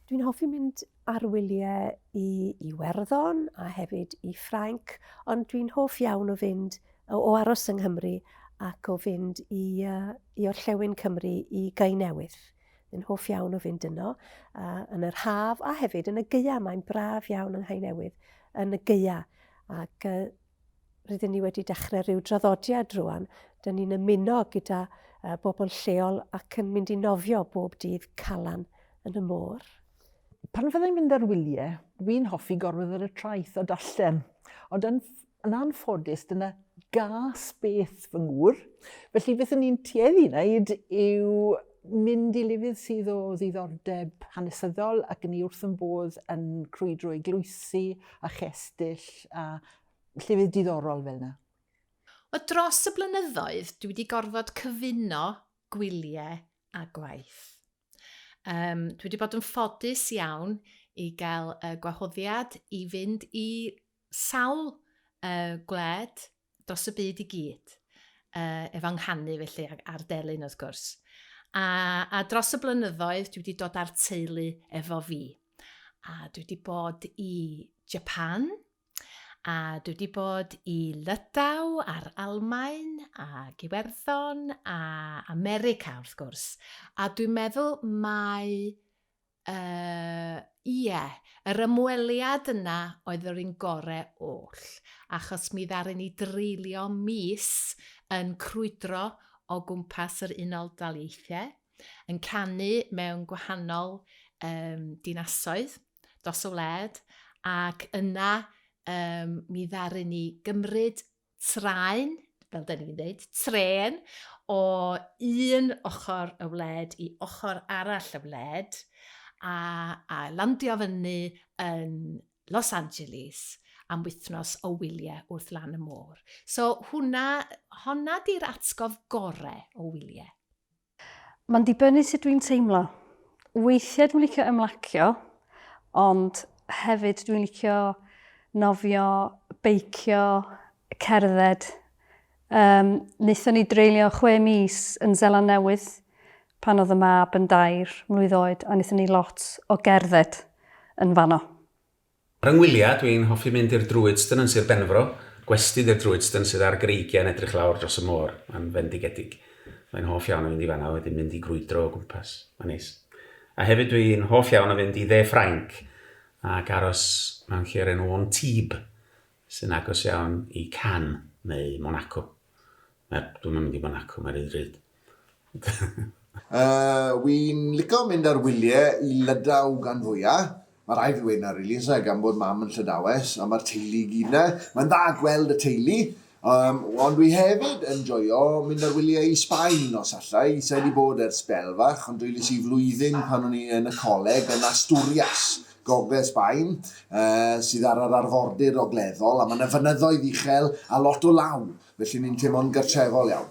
Dwi'n hoffi mynd ar wyliau i Iwerddon a hefyd i Ffrainc, ond dwi'n hoff iawn o fynd o aros yng Nghymru ac o fynd i Orllewin Cymru i Gaenewydd. Dwi'n hoff iawn o fynd yno yn yr haf a hefyd yn y Gaea. Mae'n braf iawn yng Nghaenewydd yn y Gaea. Ac rydyn ni wedi dechrau rhyw draddodiad rwan. Dyn ni'n ymuno gyda bobl lleol ac yn mynd i nofio bob dydd Calan yn y môr. Pan fyddai'n mynd ar wyliau, dwi'n hoffi gorwedd ar y traeth o darllen. Ond yn anffodus, dyna gas beth fy ngŵr. Felly beth ni'n tueddu wneud yw mynd i lefydd sydd o ddiddordeb hanesyddol ac yn ei wrth yn bodd yn crwydro eglwysu a chestyll a llefydd diddorol fel yna. O dros y blynyddoedd, dwi wedi gorfod cyfuno gwyliau a gwaith. Dwi wedi bod yn ffodus iawn i gael gwahoddiad i fynd i sawl gwled dros y byd i gyd, efo nghanu felly ar delyn wrth gwrs. A dros y blynyddoedd dwi wedi dod ar teulu efo fi. A dwi wedi bod i Japan, a dwi wedi bod i Lydaw a'r Almaen, a Iwerddon, a America wrth gwrs. A dwi'n meddwl mai, yr ymweliad yna oedd yr un gorau oll. Achos mi ddaru ni dreulio mis yn crwydro o gwmpas yr Unol Daleithiau, yn canu mewn gwahanol dinasoedd dros y wled, ac yna mi ddaru ni gymryd traen, fel da ni'n dweud, tren, o un ochr y wled i ochr arall y wled, a landio fyny yn Los Angeles am wythnos o wyliau wrth lan y môr. So honna di'r atgof gorau o wyliau. Mae'n dibynnu sut dwi'n teimlo. Weithiau dwi'n licio ymlacio, ond hefyd dwi'n licio nofio, beicio, cerdded. Wnaethon ni dreulio 6 mis yn Seland Newydd pan oedd y mab yn 2 mlwydd oed, a wnaethon ni lot o gerdded yn fanno. Ar yngwyliau, dwi'n hoffi mynd i'r Drwydston yn Sir Benfro, gwestydd i'r Drwydston sydd ar greigiau yn edrych lawr dros y môr, mae'n fendigedig. Mae'n hoff iawn o fynd i fanna, wedyn mynd i grwydro o gwmpas. Mae'n neis. A hefyd dwi'n hoff iawn o fynd i dde Ffrainc ac aros mewn lle o'r enw Antibes, sy'n agos iawn i Cannes neu Monaco. Dwi'n mynd i Monaco, mae'n rydryd. Wy'n licio mynd ar wyliau i Lydaw gan fwyaf. Mae rhaid fi wein ar Elisa gan bod mam yn Llydawes a mae'r teulu gyd yna. Mae'n dda gweld y teulu. Ond dwi hefyd yn joio mynd ar wyliau i Sbaen os allai. Sa wedi bod ers sbel fach, ond dwi'n i flwyddyn pan o'n i yn y coleg yn Asturias, gogledd Sbaen, sydd ar yr arfordir ogleddol, a mae'n y fynyddoedd uchel a lot o law, felly ni'n teimlo'n gartrefol iawn.